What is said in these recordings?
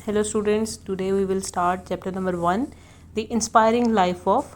Hello students, today we will start chapter number 1, the inspiring life of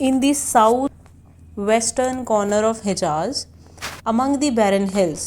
In the south-western corner of Hijaz, among the barren hills,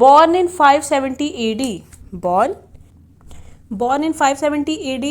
Born in 570 AD, born in 570 AD,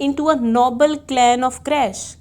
into a noble clan of Quraysh,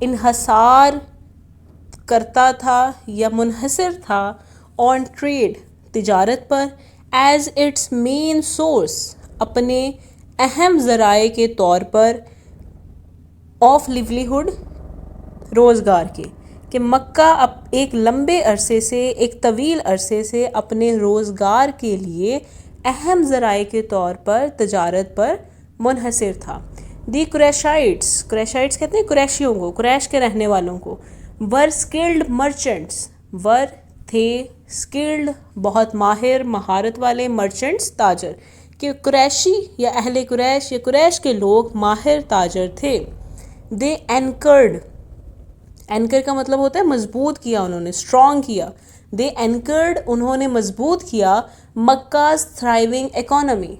انحصار کرتا تھا یا منحصر تھا آن trade تجارت پر as it's main source اپنے اہم ذرائع کے طور پر آف لیولیہڈ روزگار کے کہ مکہ اب ایک لمبے عرصے سے ایک طویل عرصے سے اپنے روزگار کے لیے اہم ذرائع کے طور پر تجارت پر منحصر تھا. دی قریشائٹس کہتے ہیں قریشیوں کو, قریش کے رہنے والوں کو. ور اسکلڈ مرچنٹس, ور تھے اسکلڈ بہت ماہر مہارت والے, مرچنٹس تاجر, کہ قریشی یا اہل قریش یا قریش کے لوگ ماہر تاجر تھے. دے اینکرڈ, اینکر کا مطلب ہوتا ہے مضبوط کیا, انہوں نے اسٹرانگ کیا. دے اینکرڈ انہوں نے مضبوط کیا مکہ's تھرائیونگ اکانومی.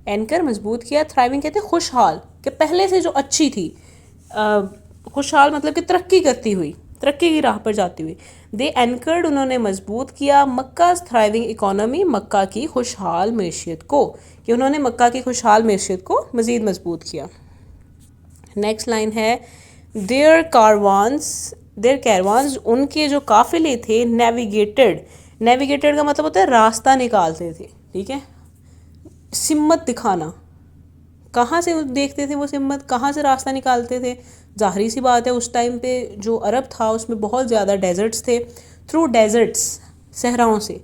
اینکر مضبوط کیا, تھرائیونگ کہتے ہیں خوشحال, کہ پہلے سے جو اچھی تھی, خوشحال مطلب کہ ترقی کرتی ہوئی, ترقی کی راہ پر جاتی ہوئی. دے اینکرڈ انہوں نے مضبوط کیا مکہ's تھرائیونگ اکانومی, مکہ کی خوشحال معیشت کو, کہ انہوں نے مکہ کی خوشحال معیشت کو مزید مضبوط کیا. نیکسٹ لائن ہے دیئر کاروانس ان کے جو قافلے تھے نیویگیٹڈ کا مطلب ہوتا ہے راستہ نکالتے تھے, ٹھیک ہے, سمت دکھانا. کہاں سے دیکھتے تھے وہ سمت, کہاں سے راستہ نکالتے تھے؟ ظاہری سی بات ہے اس ٹائم پہ جو عرب تھا اس میں بہت زیادہ ڈیزرٹس تھے, تھرو ڈیزرٹس, صحراؤں سے,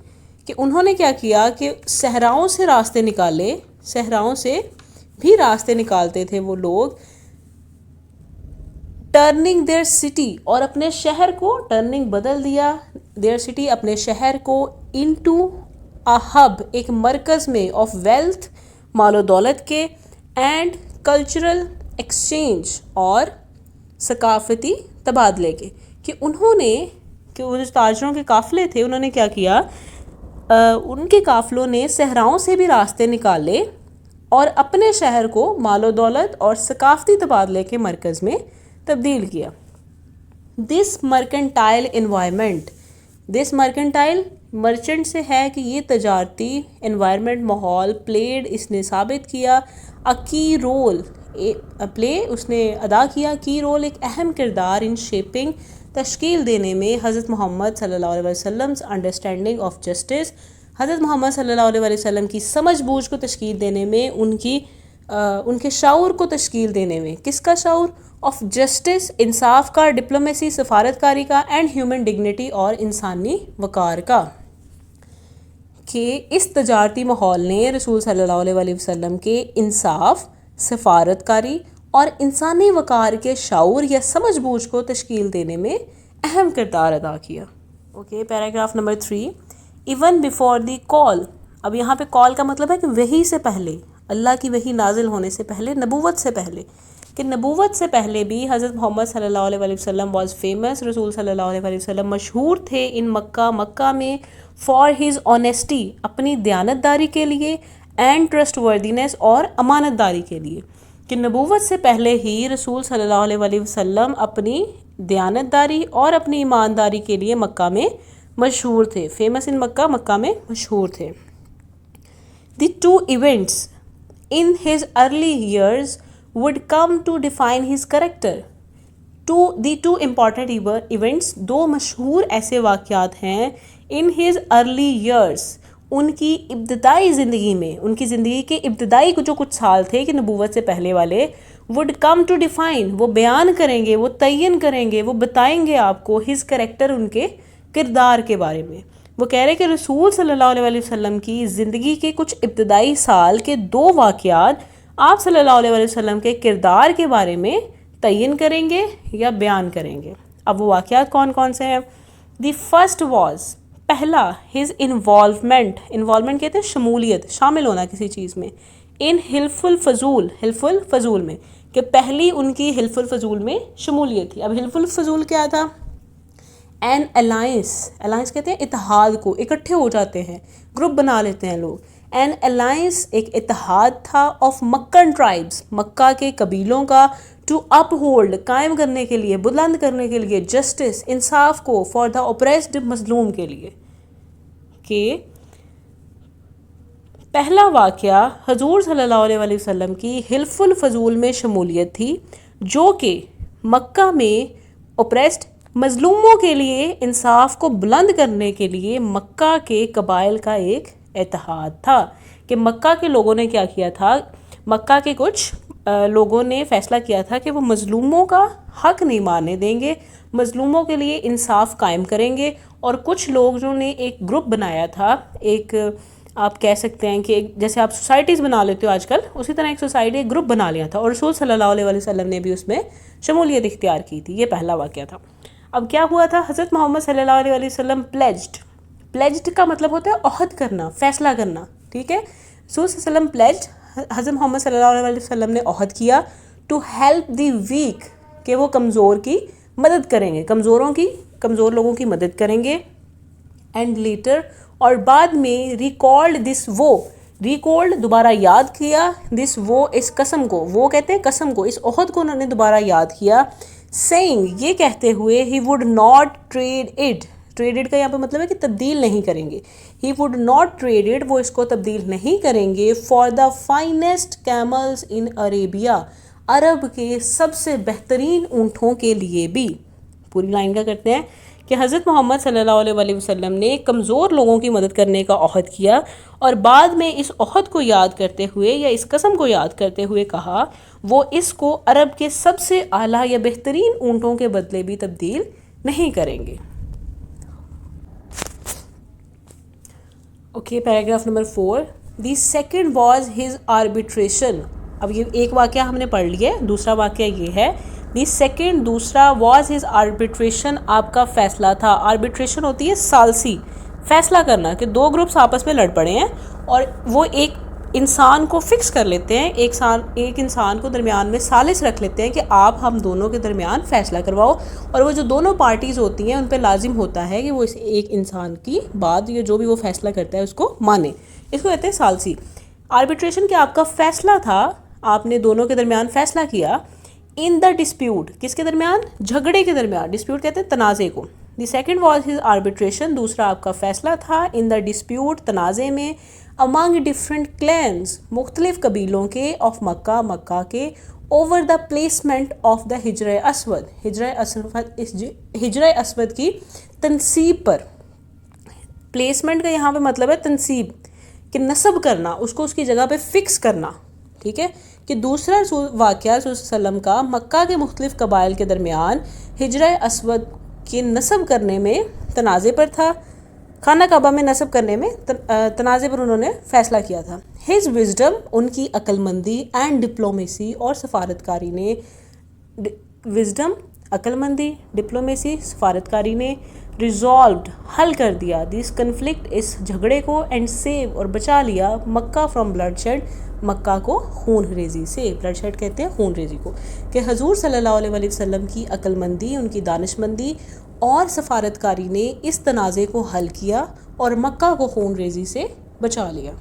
کہ انہوں نے کیا کیا کہ صحراؤں سے راستے نکالے, صحراؤں سے بھی راستے نکالتے تھے وہ لوگ. ٹرننگ دیئر سٹی, اور اپنے شہر کو, ٹرننگ بدل دیا, دیئر سٹی اپنے شہر کو, انٹو اے ہب ایک مرکز میں, آف ویلتھ مال و دولت کے, اینڈ کلچرل ایکسچینج اور ثقافتی تبادلے کے. کہ انہوں نے, کہ وہ جو تاجروں کے قافلے تھے انہوں نے کیا کیا, ان کے قافلوں نے صحراؤں سے بھی راستے نکالے اور اپنے شہر کو مال و دولت اور ثقافتی تبادلے کے مرکز میں تبدیل کیا. دس مرکنٹائل انوائرمنٹ, دس مرکنٹائل مرچنٹ سے ہے کہ یہ تجارتی انوائرمنٹ, ماحول, پلیڈ اس نے ثابت کیا, کی رول پلے اس نے ادا کیا, کی رول ایک اہم کردار, ان شیپنگ تشکیل دینے میں حضرت محمد صلی اللہ علیہ وسلم انڈرسٹینڈنگ آف جسٹس, حضرت محمد صلی اللہ علیہ وسلم کی سمجھ بوجھ کو تشکیل دینے میں, ان کے شعور کو تشکیل دینے میں. کس کا شعور؟ آف جسٹس, انصاف کا, ڈپلومیسی سفارتکاری کا, اینڈ ہیومن ڈگنیٹی اور انسانی وقار کا. کہ اس تجارتی ماحول نے رسول صلی اللہ علیہ وسلم کے انصاف, سفارتکاری اور انسانی وقار کے شعور یا سمجھ بوجھ کو تشکیل دینے میں اہم کردار ادا کیا. Okay, paragraph number 3. Even before the call, اب یہاں پہ کال کا مطلب ہے کہ وحی سے پہلے, اللہ کی وحی نازل ہونے سے پہلے, نبوت سے پہلے, کہ نبوت سے پہلے بھی حضرت محمد صلی اللہ علیہ وسلم واز فیمس, رسول صلی اللہ علیہ وسلم مشہور تھے ان مکہ میں, فار ہز آنیسٹی اپنی دیانتداری کے لیے, اینڈ ٹرسٹ وردینس اور امانت داری کے لیے. کہ نبوت سے پہلے ہی رسول صلی اللہ علیہ وسلم اپنی دیانتداری اور اپنی ایمانداری کے لیے مکہ میں مشہور تھے, فیمس ان مکہ میں مشہور تھے. The two events in his early years would come to define his character. The two important events, دو مشہور ایسے واقعات ہیں in his early years, ان کی ابتدائی زندگی میں, ان کی زندگی کے ابتدائی جو کچھ سال تھے کہ نبوت سے پہلے والے, would come to define, وہ بیان کریں گے, وہ تعین کریں گے, وہ بتائیں گے آپ کو his character, ان کے کردار کے بارے میں. وہ کہہ رہے کہ رسول صلی اللہ علیہ وسلم کی زندگی کے کچھ ابتدائی سال کے دو واقعات آپ صلی اللہ علیہ وسلم کے کردار کے بارے میں تعین کریں گے یا بیان کریں گے. اب وہ واقعات کون کون سے ہیں؟ دی فرسٹ واز, پہلا, ہز انوالومنٹ کہتے ہیں شمولیت, شامل ہونا کسی چیز میں, ان حلف الفضول میں, کہ پہلی ان کی حلف الفضول میں شمولیت تھی. اب حلف الفضول کیا تھا؟ این الائنس کہتے ہیں اتحاد کو, اکٹھے ہو جاتے ہیں, گروپ بنا لیتے ہیں لوگ. این الائنس ایک اتحاد تھا, آف مکن ٹرائبس, مکہ کے قبیلوں کا, ٹو اپ ہولڈ قائم کرنے کے لیے, بلند کرنے کے لیے, جسٹس انصاف کو, فار دا اوپریسڈ مظلوم کے لیے. کہ پہلا واقعہ حضور صلی اللہ علیہ وسلم کی حلف الفضول میں شمولیت تھی, جو کہ مکہ میں اوپریسڈ، مظلوموں کے لیے انصاف کو بلند کرنے کے لیے مکہ کے قبائل کا ایک اتحاد تھا کہ مکہ کے لوگوں نے کیا کیا تھا، مکہ کے کچھ لوگوں نے فیصلہ کیا تھا کہ وہ مظلوموں کا حق نہیں ماننے دیں گے، مظلوموں کے لیے انصاف قائم کریں گے. اور کچھ لوگ جو نے ایک گروپ بنایا تھا، ایک آپ کہہ سکتے ہیں کہ جیسے آپ سوسائٹیز بنا لیتے ہو آج کل، اسی طرح ایک سوسائٹی ایک گروپ بنا لیا تھا اور رسول صلی اللہ علیہ وسلم نے بھی اس میں شمولیت اختیار کی تھی. یہ پہلا واقعہ تھا. اب کیا ہوا تھا، حضرت محمد صلی اللہ علیہ وسلم پلیجڈ کا مطلب ہوتا ہے عہد کرنا، فیصلہ کرنا. ٹھیک ہے، رسول صلی اللہ علیہ وسلم پلیجڈ، حضرت محمد صلی اللہ علیہ وسلم نے عہد کیا ٹو ہیلپ دی ویک، کہ وہ کمزور کی مدد کریں گے، کمزور لوگوں کی مدد کریں گے. اینڈ لیٹر، اور بعد میں ریکالڈ دس ریکالڈ دوبارہ یاد کیا، دس اس قسم کو، وہ کہتے ہیں قسم کو، اس عہد کو انہوں نے دوبارہ یاد کیا، سیئنگ یہ کہتے ہوئے ہی وڈ ناٹ ٹریڈ کا یہاں پہ مطلب ہے کہ تبدیل نہیں کریں گے، ہی وڈ ناٹ ٹریڈ، وہ اس کو تبدیل نہیں کریں گے، فار دا فائنسٹ کیملز ان عربیہ، عرب کے سب سے بہترین اونٹوں کے لیے بھی. پوری لائن کا کرتے ہیں کہ حضرت محمد صلی اللہ علیہ وسلم نے کمزور لوگوں کی مدد کرنے کا عہد کیا اور بعد میں اس عہد کو یاد کرتے ہوئے یا اس قسم کو یاد کرتے ہوئے کہا وہ اس کو عرب کے سب سے اعلیٰ یا بہترین اونٹوں کے بدلے بھی تبدیل نہیں کریں گے. Okay, paragraph number 4. The second was his arbitration. اب یہ ایک واقعہ ہم نے پڑھ لیا ہے، دوسرا واقعہ یہ ہے دی سیکنڈ، دوسرا واز ہز آربیٹریشن، آپ کا فیصلہ تھا. آربیٹریشن ہوتی ہے ثالثی، فیصلہ کرنا کہ دو گروپس آپس میں لڑ پڑے ہیں اور وہ ایک انسان کو فکس کر لیتے ہیں، ایک انسان کو درمیان میں ثالث رکھ لیتے ہیں کہ آپ ہم دونوں کے درمیان فیصلہ کرواؤ، اور وہ جو دونوں پارٹیز ہوتی ہیں ان پہ لازم ہوتا ہے کہ وہ اس ایک انسان کی بات یا جو بھی وہ فیصلہ کرتا ہے اس کو مانے. اس کو کہتے ہیں ثالثی. آربیٹریشن کہ آپ کا فیصلہ تھا، آپ نے دونوں کے درمیان فیصلہ کیا. ان دا ڈسپیوٹ، کس کے درمیان، جھگڑے کے درمیان، ڈسپیوٹ کہتے ہیں تنازع کو. The second was his arbitration, دوسرا آپ کا فیصلہ تھا، ان دا ڈسپیوٹ تنازع میں، امانگ ڈفرینٹ کلینز مختلف قبیلوں کے، آف مکہ مکہ کے، over the placement of the ہجرہ اسود، ہجرہ اسود کی تنصیب پر. پلیسمنٹ کا یہاں پہ مطلب ہے تنصیب، کہ نصب کرنا، اس کو اس کی جگہ پہ فکس کرنا. ٹھیک ہے، کہ دوسرا واقعہ رسول صلی اللہ علیہ وسلم کا مکہ کے مختلف قبائل کے درمیان ہجرہ اسود کے نصب کرنے میں تنازع پر تھا، خانہ کعبہ میں نصب کرنے میں تنازع پر انہوں نے فیصلہ کیا تھا. ہز وزڈم، ان کی عقل مندی، اینڈ ڈپلومیسی، اور سفارتکاری نے، وزڈم عقل مندی، ڈپلومیسی سفارتکاری نے، ریزالوڈ حل کر دیا، دس کنفلکٹ اس جھگڑے کو، اینڈ سیو اور بچا لیا مکہ فرام بلڈ شیڈ، مکہ کو خون ریزی سے. بلڈ شیڈ کہتے ہیں خون ریزی کو، کہ حضور صلی اللہ علیہ وسلم کی عقل مندی، ان کی دانش مندی اور سفارتکاری نے اس تنازع کو حل کیا اور مکہ کو خون ریزی سے بچا لیا.